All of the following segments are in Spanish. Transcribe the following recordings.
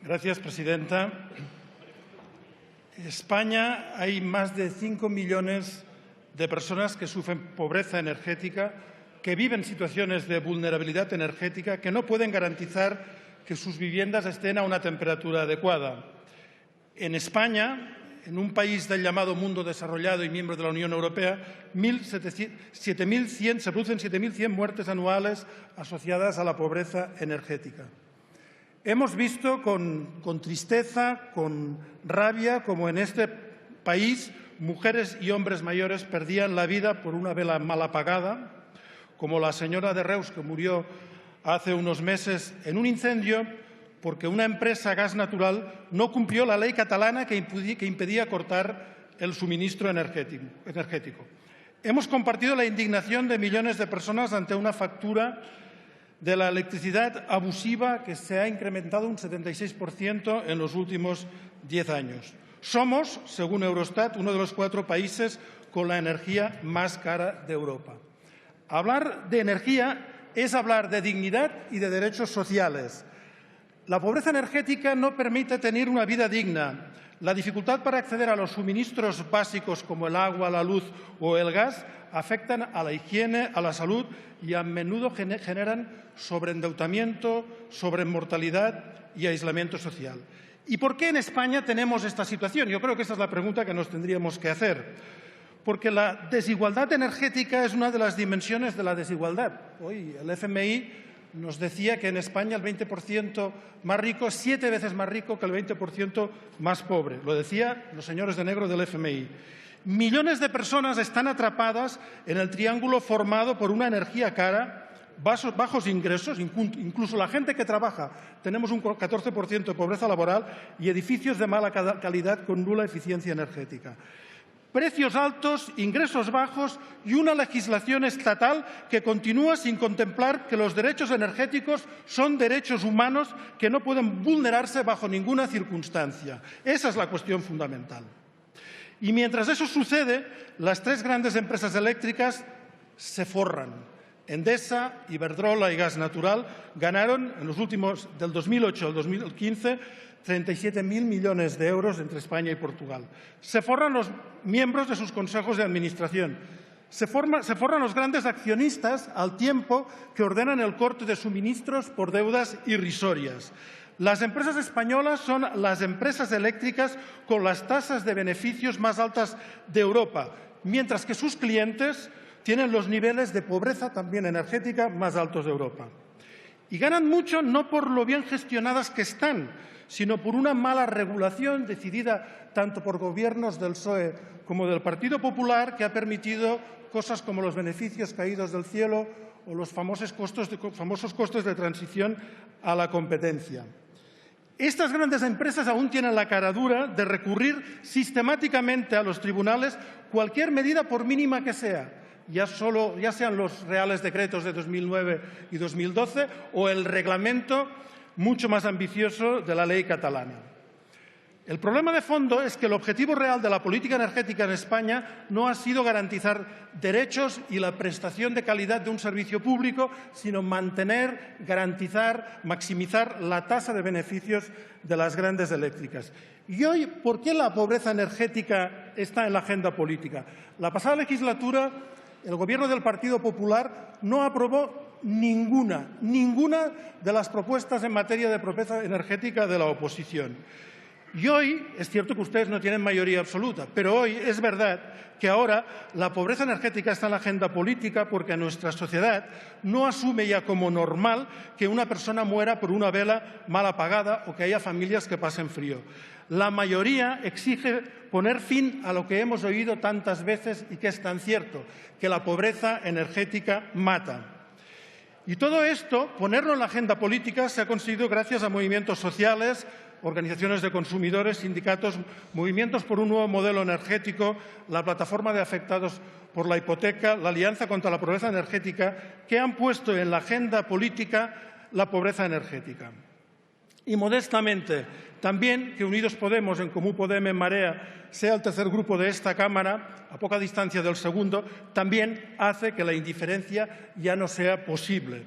Gracias, presidenta. En España hay más de 5 millones de personas que sufren pobreza energética, que viven situaciones de vulnerabilidad energética, que no pueden garantizar que sus viviendas estén a una temperatura adecuada. En España, en un país del llamado mundo desarrollado y miembro de la Unión Europea, se producen 7.100 muertes anuales asociadas a la pobreza energética. Hemos visto con tristeza, con rabia, como en este país mujeres y hombres mayores perdían la vida por una vela mal apagada, como la señora de Reus, que murió hace unos meses en un incendio porque una empresa gas natural no cumplió la ley catalana que impedía cortar el suministro energético. Hemos compartido la indignación de millones de personas ante una factura de la electricidad abusiva que se ha incrementado un 76% en los últimos 10 años. Somos, según Eurostat, uno de los 4 países con la energía más cara de Europa. Hablar de energía es hablar de dignidad y de derechos sociales. La pobreza energética no permite tener una vida digna. La dificultad para acceder a los suministros básicos como el agua, la luz o el gas afectan a la higiene, a la salud y a menudo generan sobreendeudamiento, sobremortalidad y aislamiento social. ¿Y por qué en España tenemos esta situación? Yo creo que esa es la pregunta que nos tendríamos que hacer. Porque la desigualdad energética es una de las dimensiones de la desigualdad. Hoy el FMI nos decía que en España el 20% más rico es 7 veces más rico que el 20% más pobre. Lo decían los señores de negro del FMI. Millones de personas están atrapadas en el triángulo formado por una energía cara, bajos ingresos, incluso la gente que trabaja. Tenemos un 14% de pobreza laboral y edificios de mala calidad con nula eficiencia energética. Precios altos, ingresos bajos y una legislación estatal que continúa sin contemplar que los derechos energéticos son derechos humanos que no pueden vulnerarse bajo ninguna circunstancia. Esa es la cuestión fundamental. Y mientras eso sucede, las 3 grandes empresas eléctricas se forran. Endesa, Iberdrola y Gas Natural ganaron en los últimos, del 2008 al 2015, 37.000 millones de euros entre España y Portugal. Se forran los miembros de sus consejos de administración. Se forran los grandes accionistas al tiempo que ordenan el corte de suministros por deudas irrisorias. Las empresas españolas son las empresas eléctricas con las tasas de beneficios más altas de Europa, mientras que sus clientes tienen los niveles de pobreza también energética más altos de Europa. Y ganan mucho no por lo bien gestionadas que están, sino por una mala regulación decidida tanto por gobiernos del PSOE como del Partido Popular, que ha permitido cosas como los beneficios caídos del cielo o los famosos costes de transición a la competencia. Estas grandes empresas aún tienen la caradura de recurrir sistemáticamente a los tribunales cualquier medida, por mínima que sea, ya sean los reales decretos de 2009 y 2012 o el reglamento mucho más ambicioso de la ley catalana. El problema de fondo es que el objetivo real de la política energética en España no ha sido garantizar derechos y la prestación de calidad de un servicio público, sino mantener, garantizar, maximizar la tasa de beneficios de las grandes eléctricas. Y hoy, ¿por qué la pobreza energética está en la agenda política? La pasada legislatura, el Gobierno del Partido Popular no aprobó ninguna de las propuestas en materia de pobreza energética de la oposición. Y hoy, es cierto que ustedes no tienen mayoría absoluta, pero hoy es verdad que ahora la pobreza energética está en la agenda política porque nuestra sociedad no asume ya como normal que una persona muera por una vela mal apagada o que haya familias que pasen frío. La mayoría exige poner fin a lo que hemos oído tantas veces y que es tan cierto, que la pobreza energética mata. Y todo esto, ponerlo en la agenda política, se ha conseguido gracias a movimientos sociales, organizaciones de consumidores, sindicatos, movimientos por un nuevo modelo energético, la plataforma de afectados por la hipoteca, la Alianza contra la Pobreza Energética, que han puesto en la agenda política la pobreza energética. Y modestamente, también que Unidos Podemos, En Comú Podem, En Marea, sea el tercer grupo de esta Cámara, a poca distancia del segundo, también hace que la indiferencia ya no sea posible.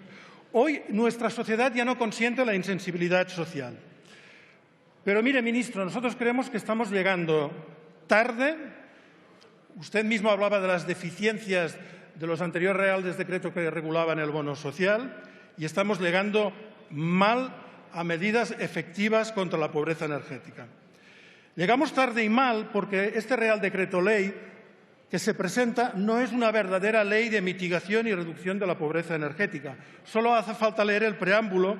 Hoy nuestra sociedad ya no consiente la insensibilidad social. Pero mire, ministro, nosotros creemos que estamos llegando tarde. Usted mismo hablaba de las deficiencias de los anteriores reales decretos que regulaban el bono social y estamos llegando mal a medidas efectivas contra la pobreza energética. Llegamos tarde y mal porque este Real Decreto Ley que se presenta no es una verdadera ley de mitigación y reducción de la pobreza energética. Solo hace falta leer el preámbulo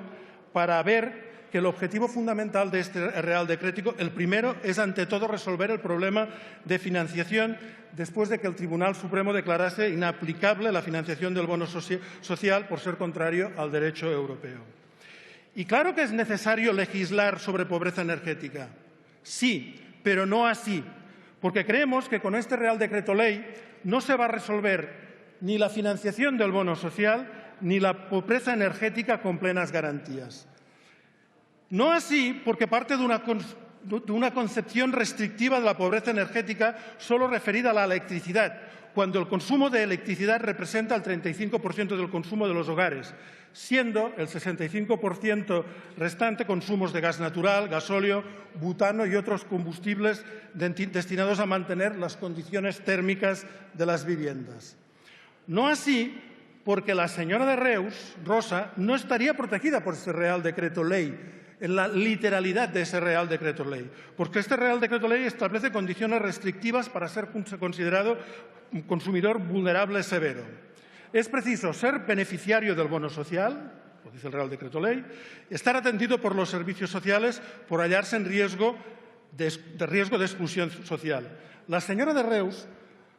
para ver que el objetivo fundamental de este Real Decreto, el primero, es ante todo resolver el problema de financiación después de que el Tribunal Supremo declarase inaplicable la financiación del bono social por ser contrario al derecho europeo. Y claro que es necesario legislar sobre pobreza energética. Sí, pero no así, porque creemos que con este Real Decreto Ley no se va a resolver ni la financiación del bono social ni la pobreza energética con plenas garantías. No así porque parte de una concepción restrictiva de la pobreza energética solo referida a la electricidad, cuando el consumo de electricidad representa el 35% del consumo de los hogares, siendo el 65% restante consumos de gas natural, gasóleo, butano y otros combustibles destinados a mantener las condiciones térmicas de las viviendas. No así porque la señora de Reus, Rosa, no estaría protegida por este Real Decreto Ley, en la literalidad de ese Real Decreto Ley, porque este Real Decreto Ley establece condiciones restrictivas para ser considerado un consumidor vulnerable severo. Es preciso ser beneficiario del bono social, lo dice el Real Decreto Ley, estar atendido por los servicios sociales por hallarse en riesgo de exclusión social. La señora de Reus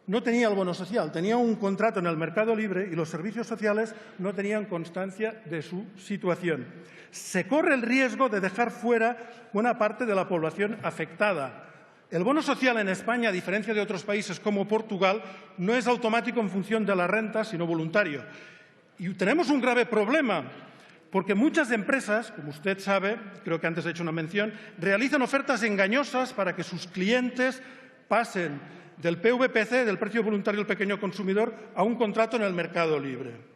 no tenía el bono social, tenía un contrato en el mercado libre y los servicios sociales no tenían constancia de su situación. Se corre el riesgo de dejar fuera buena parte de la población afectada. El bono social en España, a diferencia de otros países como Portugal, no es automático en función de la renta, sino voluntario. Y tenemos un grave problema, porque muchas empresas, como usted sabe, creo que antes he hecho una mención, realizan ofertas engañosas para que sus clientes pasen del PVPC, del precio voluntario del pequeño consumidor, a un contrato en el mercado libre.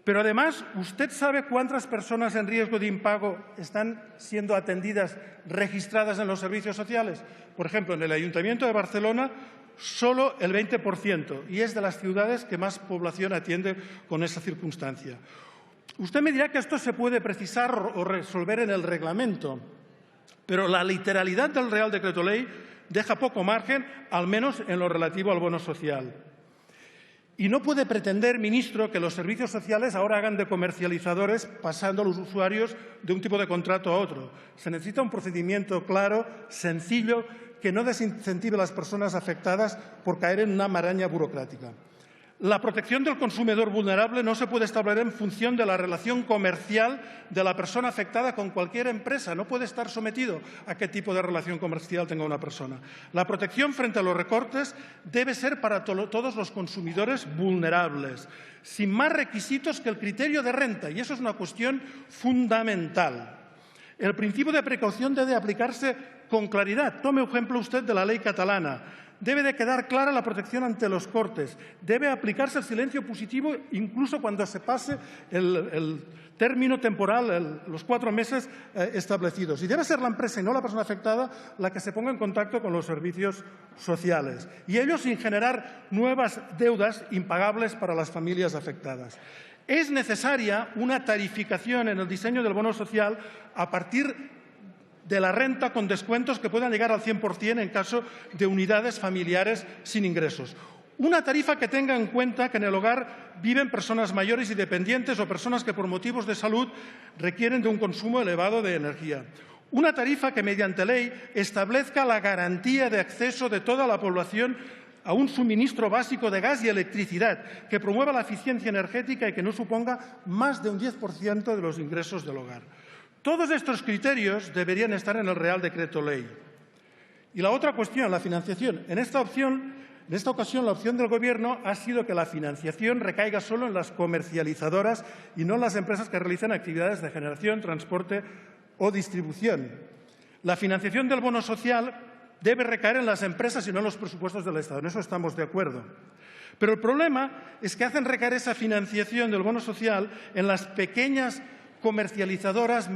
Pero además, ¿usted sabe cuántas personas en riesgo de impago están siendo atendidas, registradas en los servicios sociales? Por ejemplo, en el Ayuntamiento de Barcelona, solo el 20%, y es de las ciudades que más población atiende con esa circunstancia. Usted me dirá que esto se puede precisar o resolver en el reglamento, pero la literalidad del Real Decreto Ley deja poco margen, al menos en lo relativo al bono social. Y no puede pretender, ministro, que los servicios sociales ahora hagan de comercializadores pasando a los usuarios de un tipo de contrato a otro. Se necesita un procedimiento claro, sencillo, que no desincentive a las personas afectadas por caer en una maraña burocrática. La protección del consumidor vulnerable no se puede establecer en función de la relación comercial de la persona afectada con cualquier empresa. No puede estar sometido a qué tipo de relación comercial tenga una persona. La protección frente a los recortes debe ser para todos los consumidores vulnerables, sin más requisitos que el criterio de renta, y eso es una cuestión fundamental. El principio de precaución debe aplicarse con claridad. Tome ejemplo usted de la ley catalana. Debe de quedar clara la protección ante los cortes. Debe aplicarse el silencio positivo incluso cuando se pase el término temporal, los 4 meses establecidos. Y debe ser la empresa y no la persona afectada la que se ponga en contacto con los servicios sociales. Y ello sin generar nuevas deudas impagables para las familias afectadas. Es necesaria una tarificación en el diseño del bono social a partir de la renta con descuentos que puedan llegar al 100% en caso de unidades familiares sin ingresos. Una tarifa que tenga en cuenta que en el hogar viven personas mayores y dependientes o personas que por motivos de salud requieren de un consumo elevado de energía. Una tarifa que mediante ley establezca la garantía de acceso de toda la población a un suministro básico de gas y electricidad, que promueva la eficiencia energética y que no suponga más de un 10% de los ingresos del hogar. Todos estos criterios deberían estar en el Real Decreto Ley. Y la otra cuestión, la financiación. En esta ocasión, la opción del Gobierno ha sido que la financiación recaiga solo en las comercializadoras y no en las empresas que realicen actividades de generación, transporte o distribución. La financiación del bono social debe recaer en las empresas y no en los presupuestos del Estado. En eso estamos de acuerdo. Pero el problema es que hacen recaer esa financiación del bono social en las pequeñas comercializadoras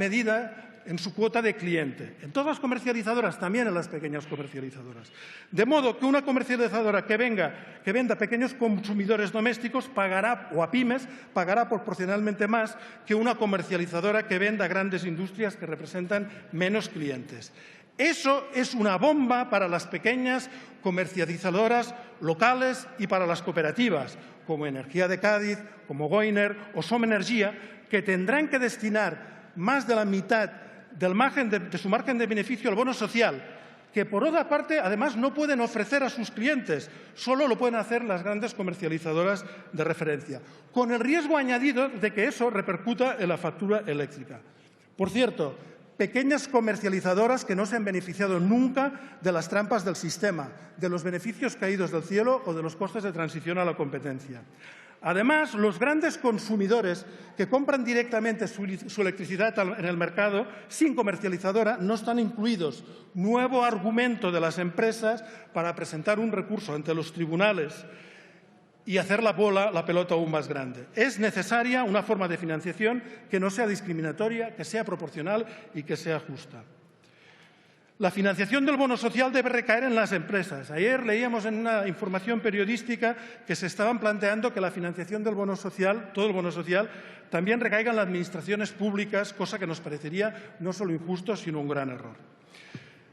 en su cuota de cliente. En todas las comercializadoras, también en las pequeñas comercializadoras. De modo que una comercializadora que venda a pequeños consumidores domésticos pagará, o a pymes, pagará proporcionalmente más que una comercializadora que venda a grandes industrias que representan menos clientes. Eso es una bomba para las pequeñas comercializadoras locales y para las cooperativas, como Energía de Cádiz, como Goiner o Som Energia, que tendrán que destinar más de la mitad de su margen de beneficio al bono social, que por otra parte además no pueden ofrecer a sus clientes, solo lo pueden hacer las grandes comercializadoras de referencia, con el riesgo añadido de que eso repercuta en la factura eléctrica. Por cierto, pequeñas comercializadoras que no se han beneficiado nunca de las trampas del sistema, de los beneficios caídos del cielo o de los costes de transición a la competencia. Además, los grandes consumidores que compran directamente su electricidad en el mercado sin comercializadora no están incluidos. Nuevo argumento de las empresas para presentar un recurso ante los tribunales y hacer la pelota aún más grande. Es necesaria una forma de financiación que no sea discriminatoria, que sea proporcional y que sea justa. La financiación del bono social debe recaer en las empresas. Ayer leíamos en una información periodística que se estaban planteando que la financiación del bono social, todo el bono social, también recaiga en las administraciones públicas, cosa que nos parecería no solo injusto, sino un gran error.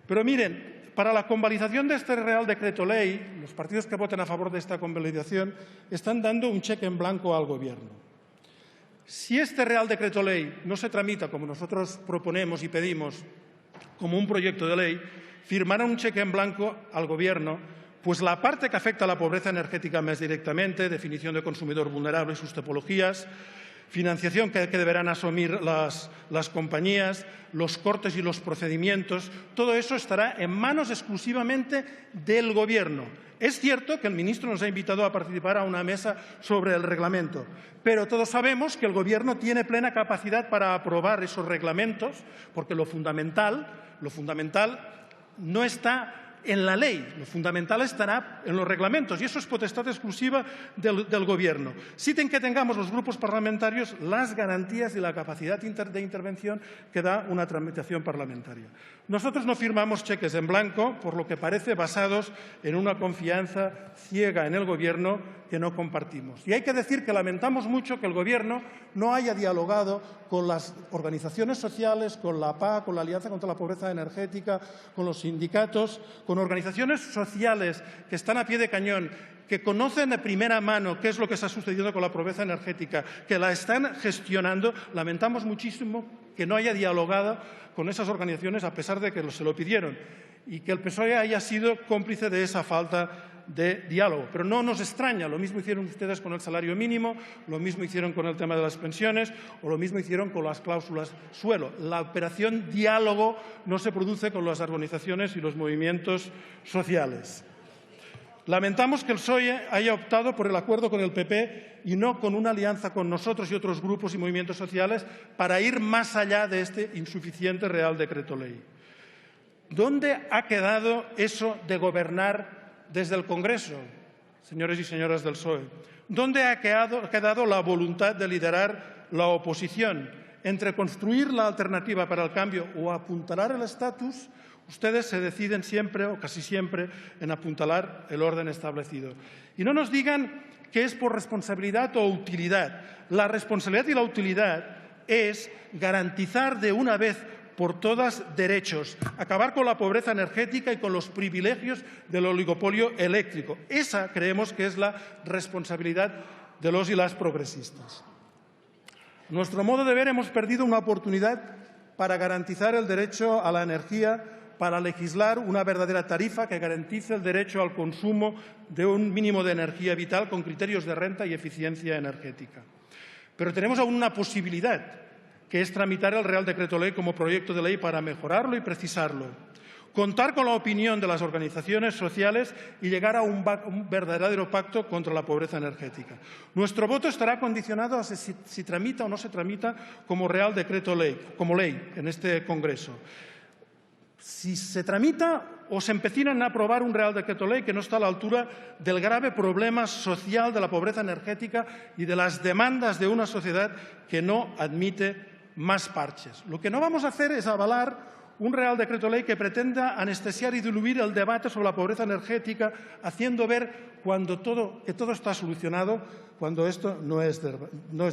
Pero miren, para la convalidación de este Real Decreto Ley, los partidos que voten a favor de esta convalidación están dando un cheque en blanco al Gobierno. Si este Real Decreto Ley no se tramita como nosotros proponemos y pedimos, como un proyecto de ley, firmará un cheque en blanco al Gobierno, pues la parte que afecta a la pobreza energética más directamente, definición de consumidor vulnerable y sus tipologías, financiación que deberán asumir las compañías, los cortes y los procedimientos, todo eso estará en manos exclusivamente del Gobierno. Es cierto que el ministro nos ha invitado a participar a una mesa sobre el reglamento, pero todos sabemos que el Gobierno tiene plena capacidad para aprobar esos reglamentos, porque lo fundamental no está en la ley, lo fundamental estará en los reglamentos y eso es potestad exclusiva del Gobierno. Sí que tengamos los grupos parlamentarios las garantías y la capacidad de intervención que da una tramitación parlamentaria. Nosotros no firmamos cheques en blanco, por lo que parece basados en una confianza ciega en el Gobierno que no compartimos. Y hay que decir que lamentamos mucho que el Gobierno no haya dialogado con las organizaciones sociales, con la PA, con la Alianza contra la Pobreza Energética, con los sindicatos, con organizaciones sociales que están a pie de cañón, que conocen de primera mano qué es lo que está sucediendo con la pobreza energética, que la están gestionando. Lamentamos muchísimo que no haya dialogado con esas organizaciones a pesar de que se lo pidieron y que el PSOE haya sido cómplice de esa falta de diálogo. Pero no nos extraña, lo mismo hicieron ustedes con el salario mínimo, lo mismo hicieron con el tema de las pensiones o lo mismo hicieron con las cláusulas suelo. La operación diálogo no se produce con las organizaciones y los movimientos sociales. Lamentamos que el PSOE haya optado por el acuerdo con el PP y no con una alianza con nosotros y otros grupos y movimientos sociales para ir más allá de este insuficiente Real Decreto Ley. ¿Dónde ha quedado eso de gobernar desde el Congreso, señores y señoras del PSOE? ¿Dónde ha quedado la voluntad de liderar la oposición? Entre construir la alternativa para el cambio o apuntalar el estatus, ustedes se deciden siempre o casi siempre en apuntalar el orden establecido. Y no nos digan que es por responsabilidad o utilidad. La responsabilidad y la utilidad es garantizar de una vez por todas derechos, acabar con la pobreza energética y con los privilegios del oligopolio eléctrico. Esa creemos que es la responsabilidad de los y las progresistas. A nuestro modo de ver, hemos perdido una oportunidad para garantizar el derecho a la energía, para legislar una verdadera tarifa que garantice el derecho al consumo de un mínimo de energía vital con criterios de renta y eficiencia energética. Pero tenemos aún una posibilidad, que es tramitar el Real Decreto Ley como proyecto de ley para mejorarlo y precisarlo, contar con la opinión de las organizaciones sociales y llegar a un verdadero pacto contra la pobreza energética. Nuestro voto estará condicionado a si tramita o no se tramita como Real Decreto Ley, como ley en este Congreso. Si se tramita o se empecinan a aprobar un Real Decreto Ley que no está a la altura del grave problema social de la pobreza energética y de las demandas de una sociedad que no admite más parches. Lo que no vamos a hacer es avalar un Real Decreto Ley que pretenda anestesiar y diluir el debate sobre la pobreza energética, haciendo ver que todo está solucionado, cuando esto no es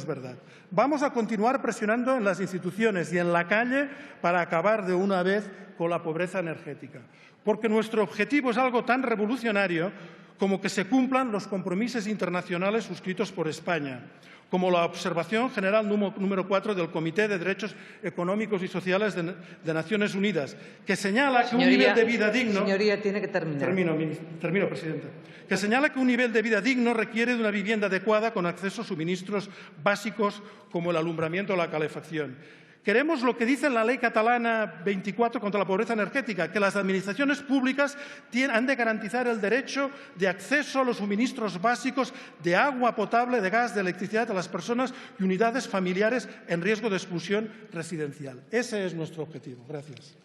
verdad. Vamos a continuar presionando en las instituciones y en la calle para acabar de una vez con la pobreza energética, porque nuestro objetivo es algo tan revolucionario como que se cumplan los compromisos internacionales suscritos por España, como la observación general número 4 del Comité de Derechos Económicos y Sociales de Naciones Unidas, que señala que un nivel de vida digno... Señoría, tiene que terminar. Termino, Presidenta. Que señala que un nivel de vida digno requiere de una vivienda adecuada con acceso a suministros básicos como el alumbramiento o la calefacción. Queremos lo que dice la Ley Catalana 24 contra la pobreza energética, que las administraciones públicas han de garantizar el derecho de acceso a los suministros básicos de agua potable, de gas, de electricidad a las personas y unidades familiares en riesgo de exclusión residencial. Ese es nuestro objetivo. Gracias.